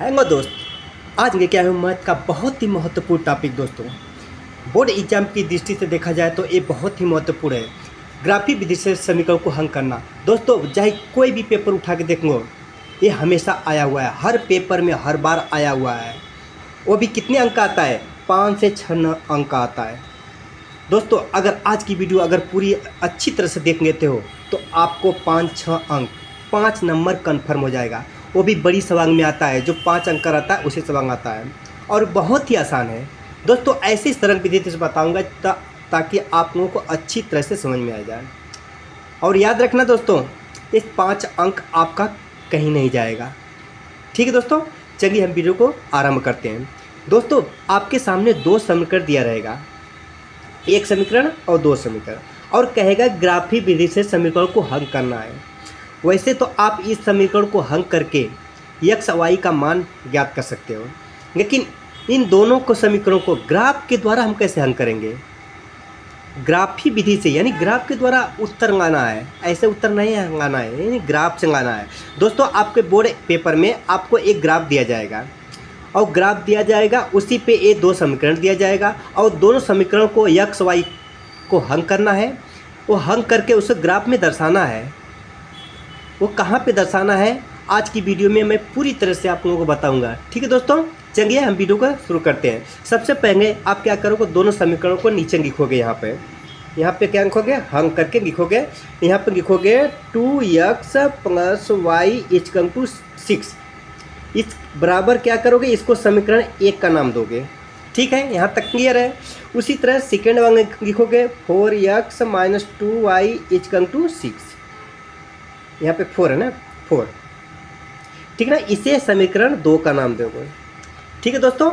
Hello दोस्त, आज लेके आया हूँ मैथ का बहुत ही महत्वपूर्ण टॉपिक दोस्तों। बोर्ड एग्जाम की दृष्टि से देखा जाए तो ये बहुत ही महत्वपूर्ण है। ग्राफी विधि से समीकरण को हल करना दोस्तों, चाहे कोई भी पेपर उठा के देख लो, ये हमेशा आया हुआ है, हर पेपर में हर बार आया हुआ है। वो भी कितने अंक आता है? 5 से 6 अंक आता है दोस्तों। अगर आज की वीडियो अगर पूरी अच्छी तरह से देख लेते हो तो आपको 5-6 अंक 5 नंबर कन्फर्म हो जाएगा। वो भी बड़ी सवांग में आता है, जो 5 अंक का रहता है उसी सवांग आता है और बहुत ही आसान है दोस्तों। ऐसी सरल विधि से बताऊंगा ताकि आप लोगों को अच्छी तरह से समझ में आ जाए। और याद रखना दोस्तों, इस 5 अंक आपका कहीं नहीं जाएगा। ठीक है दोस्तों, चलिए हम वीडियो को आरंभ करते हैं। दोस्तों, आपके सामने 2 समीकरण दिया रहेगा, एक समीकरण और 2 समीकरण, और कहेगा ग्राफी विधि से समीकरण को हल करना है। वैसे तो आप इस समीकरण को हल करके x y का मान ज्ञात कर सकते हो, लेकिन इन दोनों को समीकरणों को ग्राफ के द्वारा हम कैसे हल करेंगे? ग्राफी विधि से, यानी ग्राफ के द्वारा उत्तर लाना है। ऐसे उत्तर नहीं लाना है, यानी ग्राफ से लाना है दोस्तों। आपके बोर्ड पेपर में आपको एक ग्राफ दिया जाएगा और ग्राफ दिया जाएगा, उसी पे ये 2 समीकरण दिया जाएगा और दोनों समीकरण को x y को हल करना है। वो हल करके उसे ग्राफ में दर्शाना है। वो कहाँ पे दर्शाना है, आज की वीडियो में मैं पूरी तरह से आप लोगों को बताऊंगा। ठीक है दोस्तों, चलिए हम वीडियो को शुरू करते हैं। सबसे पहले आप क्या करोगे, दोनों समीकरणों को नीचे लिखोगे। यहाँ पे क्या लिखोगे, हल करके लिखोगे। यहाँ पे लिखोगे 2x + y = 6। इस बराबर क्या करोगे, इसको समीकरण 1 का नाम दोगे। ठीक है, यहाँ तक क्लियर है। उसी तरह सेकेंड वाले लिखोगे 4x - 2y = 6। यहाँ पे 4 है ना, 4। ठीक है ना, इसे समीकरण 2 का नाम दोगे। ठीक है दोस्तों,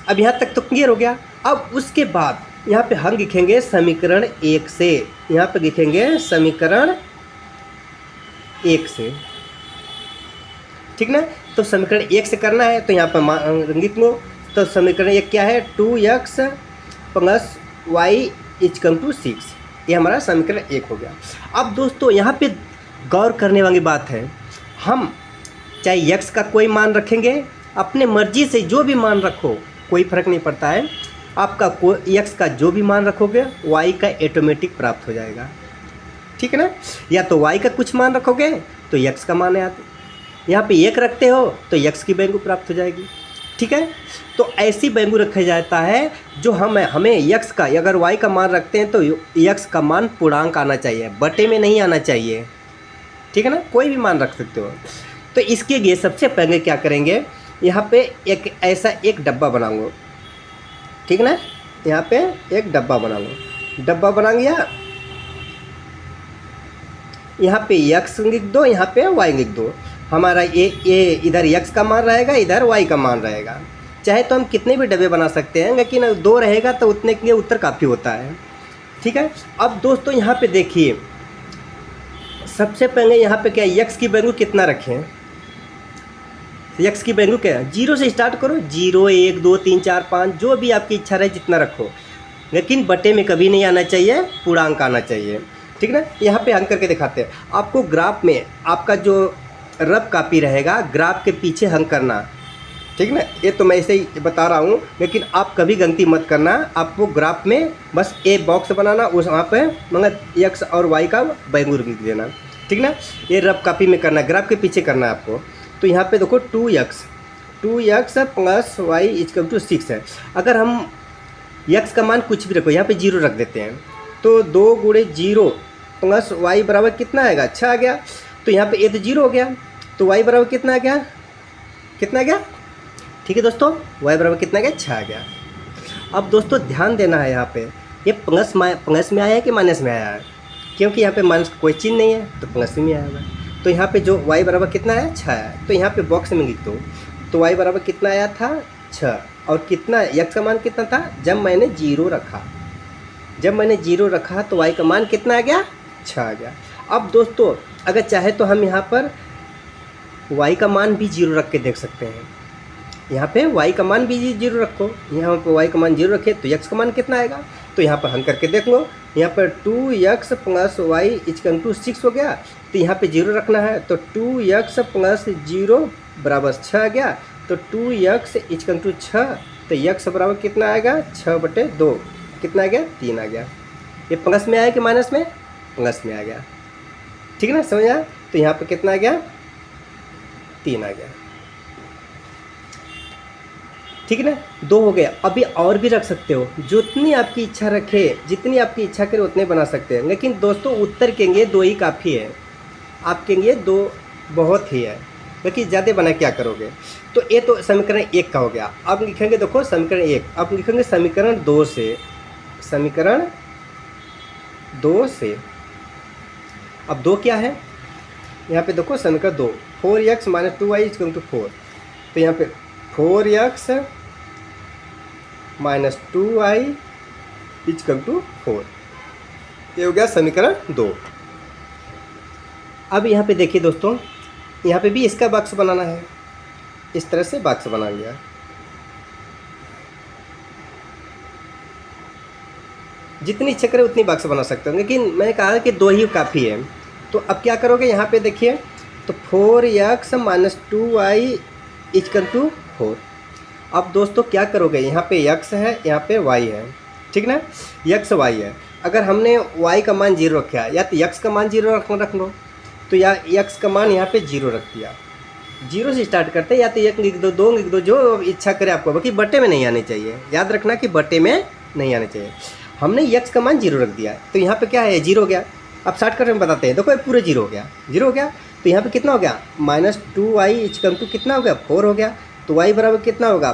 अब यहाँ तक तो क्लियर हो गया। अब उसके बाद यहाँ पे हम लिखेंगे समीकरण 1 से। यहाँ पे लिखेंगे समीकरण 1 से। ठीक ना, तो समीकरण 1 से करना है तो यहाँ पर लिख लो। तो समीकरण 1 क्या है, 2x + y = 6। ये हमारा समीकरण 1 हो गया। अब दोस्तों यहाँ पे गौर करने वाली बात है, हम चाहे x का कोई मान रखेंगे, अपने मर्जी से जो भी मान रखो, कोई फ़र्क नहीं पड़ता है। आपका x का जो भी मान रखोगे y का ऑटोमेटिक प्राप्त हो जाएगा। ठीक है ना, या तो y का कुछ मान रखोगे तो x का मान है। यहाँ पे 1 रखते हो तो x की वैल्यू प्राप्त हो जाएगी। ठीक है, तो ऐसी वैल्यू रखा जाता है जो हमें x का, अगर y का मान रखते हैं तो x का मान पूर्णांक आना चाहिए, बटे में नहीं आना चाहिए। ठीक है ना, कोई भी मान रख सकते हो। तो इसके लिए सबसे पहले क्या करेंगे, यहाँ पे एक ऐसा एक डब्बा बनाऊंगा। ठीक है ना, यहाँ पे एक डब्बा बनाऊंगा। डब्बा बना लिया, यहाँ पे x लिख दो, यहाँ पे y लिख दो। हमारा ये इधर x का मान रहेगा, इधर y का मान रहेगा। चाहे तो हम कितने भी डब्बे बना सकते हैं, लेकिन 2 रहेगा तो उतने के लिए उत्तर काफ़ी होता है। ठीक है, अब दोस्तों यहाँ पे देखिए, सबसे पहले यहाँ पे क्या x की वैल्यू कितना रखें। x की वैल्यू क्या है, 0 से स्टार्ट करो। 0 1 2 3 4 5, जो भी आपकी इच्छा रहे जितना रखो, लेकिन बटे में कभी नहीं आना चाहिए, पूर्णांक आना चाहिए। ठीक ना, यहाँ पे हल करके दिखाते हैं आपको। ग्राफ में आपका जो रफ कॉपी रहेगा, ग्राफ के पीछे हल करना। ठीक ना, ये तो मैं ऐसे ही बता रहा हूँ, लेकिन आप कभी गलती मत करना। आपको ग्राफ में बस ए बॉक्स बनाना, उस वहाँ पे मगर x और y का वैल्यू लिख देना। ठीक ना, ये रफ कॉपी में करना, ग्राफ के पीछे करना है आपको। तो यहाँ पे देखो 2x + y = 6 है। अगर हम x का मान कुछ भी रखो, यहाँ पे 0 रख देते हैं, तो 2 × 0 + y बराबर कितना आएगा, 6 आ गया। तो यहाँ पे ये तो 0 हो गया, तो y बराबर कितना आ गया, कितना आ गया। ठीक है दोस्तों, y बराबर कितना आ गया, 6 आ गया। अब दोस्तों ध्यान देना है, यहाँ पे ये प्लस में आया है कि माइनस में आया है, क्योंकि यहाँ पे माइनस कोई चिन्ह नहीं है तो प्लस में आया होगा। तो यहाँ पे जो y बराबर कितना है, 6 है। तो यहाँ पे बॉक्स में लिख दो। तो y बराबर कितना आया था, 6। और कितना x का मान कितना था, जब मैंने 0 रखा, तो y का मान कितना आ गया, 6 आ गया। अब दोस्तों अगर चाहे तो हम यहाँ पर y का मान भी 0 रख के देख सकते हैं। यहाँ पे y का मान भी 0 रखो, यहाँ पर y का मान 0 रखे तो x का मान कितना आएगा। तो यहाँ पर हल करके देख लो। यहाँ पर 2x + y = 6 हो गया, तो यहाँ पे 0 रखना है। तो 2x + 0 बराबर 6 आ गया। तो 2x इक्वल टू 6, तो x बराबर कितना आएगा 6/2, कितना आ गया 3 आ गया। ये प्लस में आया कि माइनस में, प्लस में आ गया, ठीक है ना, समझ आया। तो यहाँ पे कितना आ गया 3 आ गया, ठीक है ना, 2 हो गया। अभी और भी रख सकते हो, जितनी आपकी इच्छा रखे, जितनी आपकी इच्छा करे उतने बना सकते हैं, लेकिन दोस्तों उत्तर कहेंगे 2 ही काफ़ी है। आप कहेंगे 2 बहुत ही है, लेकिन ज़्यादा बना क्या करोगे। तो ये तो समीकरण 1 का हो गया। अब लिखेंगे देखो समीकरण 1, अब लिखेंगे समीकरण 2 से, समीकरण 2 से। अब 2 क्या है, यहाँ पे देखो समीकरण 2, 4x - 2y = 4। तो यहाँ पे 4x - 2y = 4, ये हो गया समीकरण 2। अब यहाँ पे देखिए दोस्तों, यहाँ पे भी इसका बॉक्स बनाना है, इस तरह से बॉक्स बना लिया। जितनी इच्छा करे उतनी बॉक्स बना सकते हो, लेकिन मैंने कहा कि 2 ही काफ़ी है। तो अब क्या करोगे, यहाँ पे देखिए, तो 4x - 2y = 4। अब दोस्तों क्या करोगे, यहाँ पे x है, यहाँ पे y है, ठीक ना, x y है। अगर हमने y का मान 0 रखा है, या तो x का मान 0 रख लो, तो या x का मान यहाँ पे 0 रख दिया। 0 से स्टार्ट करते हैं, या तो 1 लिख दो, 2 लिख दो, जो इच्छा करे आपको, बाकी बटे में नहीं आने चाहिए। याद रखना कि बटे में नहीं आने चाहिए। हमने x का मान 0 रख दिया, तो यहाँ पे क्या है 0 हो गया। अब शॉर्टकट में बताते हैं, देखो ये पूरे 0 हो गया, 0 हो गया। तो यहाँ पे कितना हो गया -2y = कितना हो गया 4 हो गया। तो y बराबर कितना होगा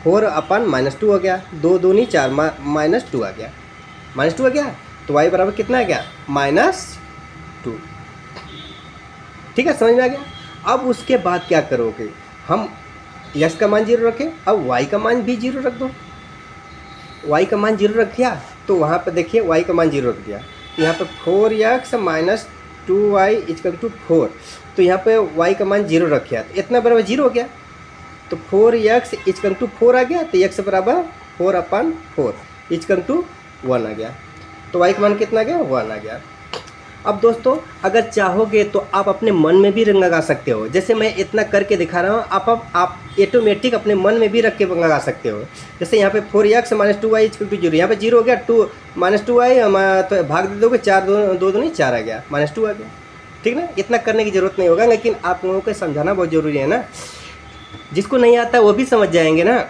4/-2 हो गया, 2 दूनी 4, -2 आ गया, -2 आ गया। तो y बराबर कितना आ गया -2, ठीक है, समझ में आ गया। अब उसके बाद क्या करोगे, हम x का मान 0 रखें, अब y का मान भी 0 रख दो। y का मान 0 रख दिया, तो वहाँ पर देखिए y का मान 0 रख दिया। तो यहाँ पे 4x - 2y = 4, तो यहाँ पे y का मान 0 रख दिया, तो इतना बराबर 0 हो गया। तो 4x = 4 आ गया, तो x बराबर 4/4 = 1 आ गया। तो y का मान कितना आ गया 1 आ गया। अब दोस्तों अगर चाहोगे तो आप अपने मन में भी रंग लगा सकते हो, जैसे मैं इतना करके दिखा रहा हूँ, आप ऑटोमेटिक अपने मन में भी रख के लगा सकते हो। जैसे यहाँ पे 4x - 2y = 0, यहाँ पे 0 हो गया, 2 - 2y तो भाग दे दोगे, 4 2 दूनी 4 आ गया, -2 आ गया, ठीक ना। इतना करने की ज़रूरत नहीं होगा, लेकिन आप लोगों को समझाना बहुत ज़रूरी है ना, जिसको नहीं आता वो भी समझ जाएंगे ना।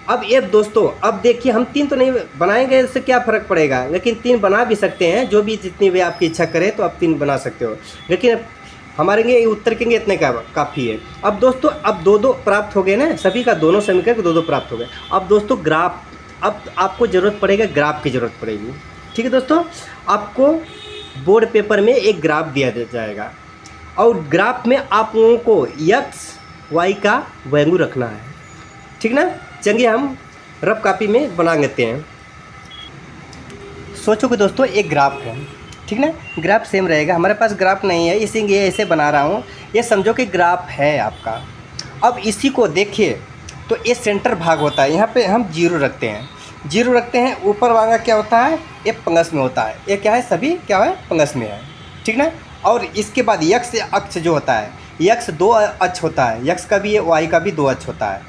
अब ये दोस्तों, अब देखिए हम 3 तो नहीं बनाएंगे, इससे क्या फ़र्क पड़ेगा, लेकिन 3 बना भी सकते हैं, जो भी जितनी भी आपकी इच्छा करे तो आप 3 बना सकते हो, लेकिन हमारे लिए उत्तर के लिए इतने काफ़ी है। अब दोस्तों अब 2-2 प्राप्त हो गए ना, सभी का दोनों समीकरण को 2-2 प्राप्त हो गए। अब दोस्तों ग्राफ, अब आपको ज़रूरत पड़ेगा, ग्राफ की ज़रूरत पड़ेगी, ठीक है दोस्तों। आपको बोर्ड पेपर में एक ग्राफ दिया जाएगा, और ग्राफ में आप लोगों को x y का वैल्यू रखना है, ठीक ना। चलिए हम रफ कॉपी में बना लेते हैं। सोचो कि दोस्तों एक ग्राफ है, ठीक ना, ग्राफ सेम रहेगा। हमारे पास ग्राफ नहीं है, इसीलिए ऐसे बना रहा हूँ। ये समझो कि ग्राफ है आपका। अब इसी को देखिए, तो ये सेंटर भाग होता है, यहाँ पे हम 0 रखते हैं, 0 रखते हैं। ऊपर वाला क्या होता है, ये प्लस में होता है, ये क्या है सभी क्या है प्लस में है, ठीक ना। और इसके बाद x अक्ष जो होता है, x 2 अक्ष होता है, x का भी y का भी 2 अक्ष होता है।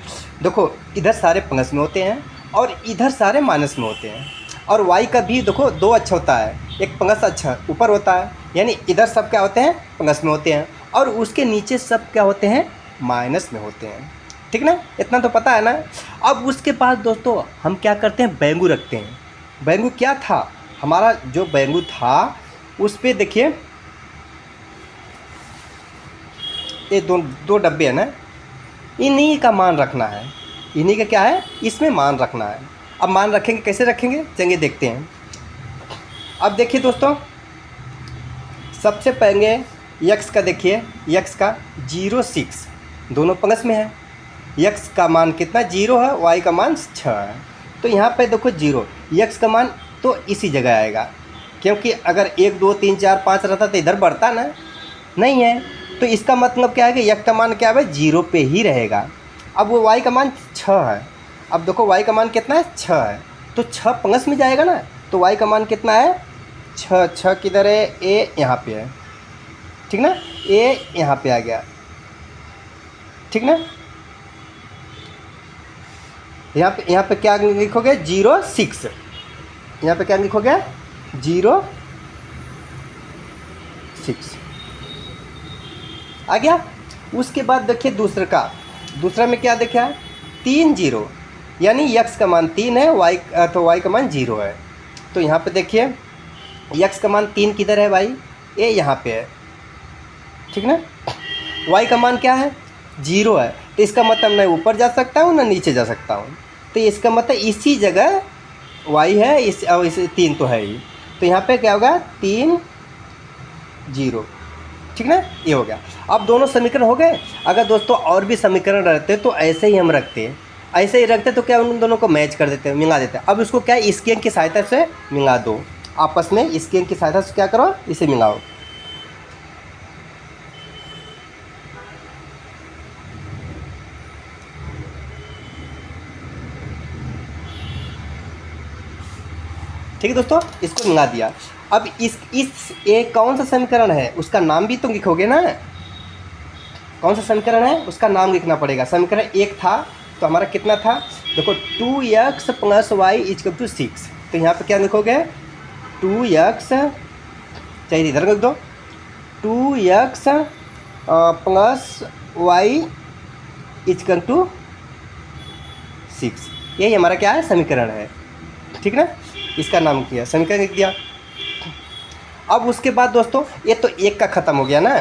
देखो इधर सारे प्लस में होते हैं और इधर सारे माइनस में होते हैं। और y का भी देखो 2 अक्ष होता है, एक प्लस अक्ष ऊपर होता है, यानी इधर सब क्या होते हैं प्लस में होते हैं, और उसके नीचे सब क्या होते हैं माइनस में होते हैं, ठीक ना। इतना तो पता है ना। अब उसके बाद दोस्तों हम क्या करते हैं, वैल्यू रखते हैं। वैल्यू क्या था हमारा, जो वैल्यू था उस पर देखिए ये दो डब्बे है ना, इन्हीं का मान रखना है, इन्हीं का क्या है इसमें मान रखना है। अब मान रखेंगे, कैसे रखेंगे चलिए देखते हैं। अब देखिए दोस्तों, सबसे पहले x का देखिए, x का 0 6 दोनों प्लस में है, x का मान कितना 0 है, y का मान 6 है। तो यहाँ पे देखो 0, x का मान तो इसी जगह आएगा, क्योंकि अगर 1 2 3 4 5 रहता तो इधर बढ़ता ना, नहीं है। तो इसका मतलब क्या है कि x का मान क्या है 0 पे ही रहेगा। अब वो y का मान 6 है, अब देखो y का मान कितना है 6 है, तो 6 प्लस में जाएगा ना, तो y का मान कितना है 6, 6 किधर है, a यहाँ पे है, ठीक ना, a यहाँ पे आ गया, ठीक ना। यहाँ पे क्या लिखोगे 0,6, यहाँ पे क्या लिखोगे 0,6 आ गया। उसके बाद देखिए दूसरा में क्या देखा 3 0, यानी x का मान 3 है, y का मान 0 है। तो यहाँ पे देखिए x का मान 3 किधर है भाई, ये यहाँ पे है, ठीक ना। y का मान क्या है 0 है, तो इसका मतलब मैं ऊपर जा सकता हूँ ना नीचे जा सकता हूँ, तो इसका मतलब इसी जगह y है, और इस 3 तो है ही, तो यहाँ पे क्या होगा 3 0, ठीक ना। ये हो गया। अब दोनों समीकरण हो गए। अगर दोस्तों और भी समीकरण रहते तो ऐसे ही हम रखते, ऐसे ही रखते तो क्या उन दोनों को मैच कर देते, मिला देते। अब इसको क्या इसके अंक की सहायता से मिला दो, आपस में इसके अंक की सहायता से क्या करो, इसे मिलाओ। ठीक है दोस्तों, इसको मिला दिया। अब इस एक कौन सा समीकरण है उसका नाम भी तो लिखोगे ना, कौन सा समीकरण है उसका नाम लिखना पड़ेगा। समीकरण 1 था तो हमारा कितना था, देखो 2x + y = 6, तो यहाँ पे क्या लिखोगे 2x, चाहिए इधर लिख दो, 2x + y = 6, यही हमारा क्या है समीकरण है, ठीक ना। इसका नाम किया, समीकरण लिख दिया। अब उसके बाद दोस्तों ये तो 1 का ख़त्म हो गया ना,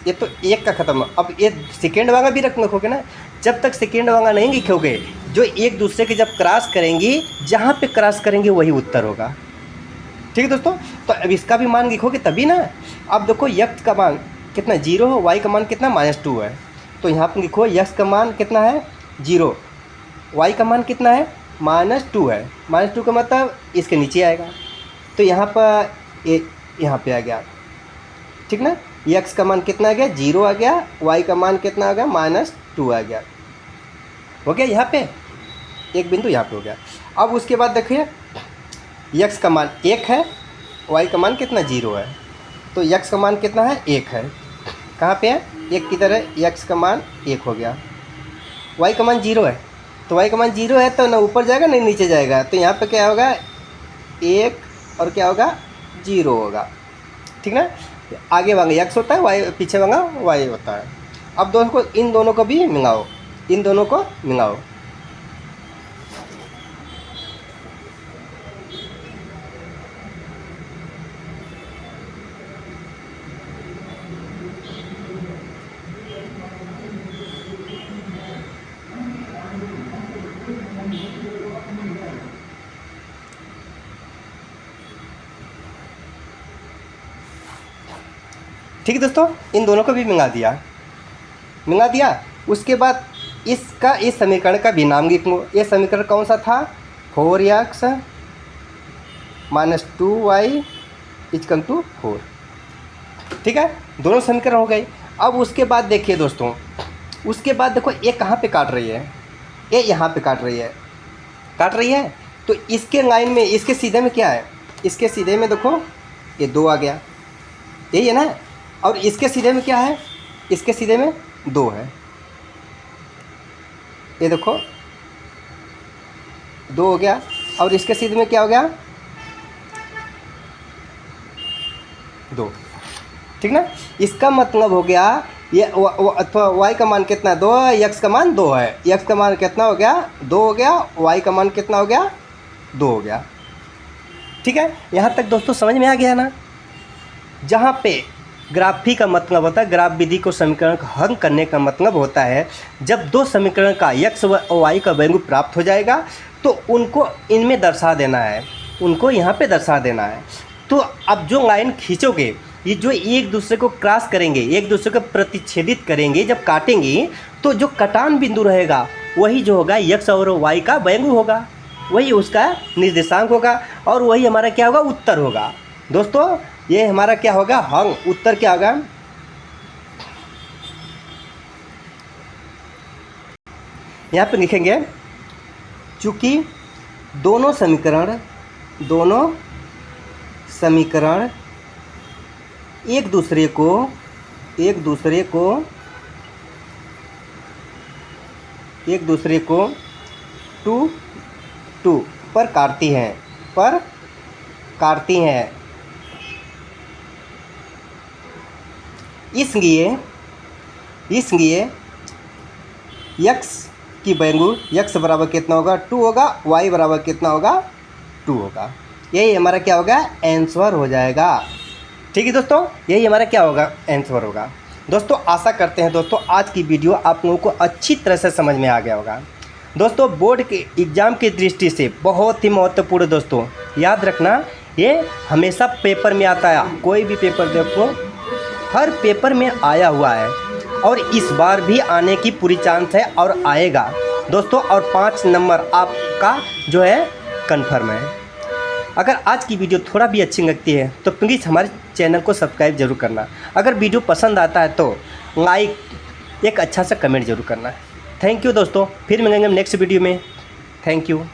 ये तो 1 का ख़त्म। अब ये सेकेंड वाला भी रखोगे ना, जब तक सेकेंड वाला नहीं लिखोगे, जो एक दूसरे के जब क्रॉस करेंगी, जहाँ पे क्रॉस करेंगे वही उत्तर होगा, ठीक है दोस्तों। तो अब इसका भी मान लिखोगे तभी ना। अब देखो x का मान कितना 0 है, y का मान कितना -2 है, तो यहाँ पर लिखो x का मान कितना है 0, y का मान कितना है -2 है। -2 का मतलब इसके नीचे आएगा, तो यहाँ पर यहाँ पे आ गया, ठीक ना। x का मान कितना आ गया 0 आ गया, y का मान कितना आ गया -2 आ गया, हो गया। यहाँ पे एक बिंदु यहाँ पे हो गया। अब उसके बाद देखिए x का मान 1 है, y का मान कितना 0 है, तो x का मान कितना है 1 है, कहाँ पे है 1 किधर है, x का मान 1 हो गया, y का मान 0 है, तो y का मान 0 है तो ना ऊपर जाएगा ना नीचे जाएगा, तो यहाँ पे क्या होगा 1 और क्या होगा 0 होगा, ठीक ना। आगे वाला x होता है, y पीछे वाला y होता है। अब दोनों को, इन दोनों को भी मिलाओ, इन दोनों को मिलाओ। ठीक है दोस्तों, इन दोनों को भी मिला दिया। उसके बाद इसका इस समीकरण का भी नाम लिख लो। ये समीकरण कौन सा था 4x - 2y = 4, ठीक है। दोनों समीकरण हो गए। अब उसके बाद देखिए दोस्तों, उसके बाद देखो ये कहाँ पे काट रही है, ये यहाँ पे काट रही है, तो इसके लाइन में, इसके सीधे में क्या है, इसके सीधे में देखो ये 2 आ गया, यही है ना। और इसके सीधे में क्या है, इसके सीधे में 2 है, ये देखो 2 हो गया। और इसके सीधे में क्या हो गया 2, ठीक ना। इसका मतलब हो गया ये अथवा y का मान कितना 2 है, x का मान 2 है, x का मान कितना हो गया 2 हो गया, y का मान कितना हो गया 2 हो गया, ठीक है। यहाँ तक दोस्तों समझ में आ गया ना। जहाँ पे ग्राफी का मतलब होता है, ग्राफ विधि को समीकरण का हल करने का मतलब होता है जब दो समीकरण का x व y का वैल्यू प्राप्त हो जाएगा तो उनको इनमें दर्शा देना है, उनको यहाँ पे दर्शा देना है। तो अब जो लाइन खींचोगे, ये जो एक दूसरे को क्रॉस करेंगे, एक दूसरे को प्रतिच्छेदित करेंगे, जब काटेंगे तो जो कटान बिंदु रहेगा वही जो होगा x और y का वैल्यू होगा, वही उसका निर्देशांक होगा, और वही हमारा क्या होगा उत्तर होगा। दोस्तों ये हमारा क्या होगा हल, उत्तर क्या होगा, यहाँ पे लिखेंगे चूँकि दोनों समीकरण एक दूसरे को एक दूसरे को टू टू पर काटती हैं। इसलिए x की वैल्यू x बराबर कितना होगा 2 होगा, y बराबर कितना होगा 2 होगा। यही हमारा क्या होगा आंसर हो जाएगा। ठीक है दोस्तों, यही हमारा क्या होगा आंसर होगा। दोस्तों आशा करते हैं दोस्तों आज की वीडियो आप लोगों को अच्छी तरह से समझ में आ गया होगा। दोस्तों बोर्ड के एग्ज़ाम की दृष्टि से बहुत ही महत्वपूर्ण दोस्तों, याद रखना ये हमेशा पेपर में आता है। कोई भी पेपर देखो हर पेपर में आया हुआ है और इस बार भी आने की पूरी चांस है और आएगा दोस्तों। और 5 नंबर आपका जो है कन्फर्म है। अगर आज की वीडियो थोड़ा भी अच्छी लगती है तो प्लीज़ हमारे चैनल को सब्सक्राइब जरूर करना। अगर वीडियो पसंद आता है तो लाइक एक अच्छा सा कमेंट जरूर करना। थैंक यू दोस्तों, फिर मिलेंगे नेक्स्ट वीडियो में। Thank you.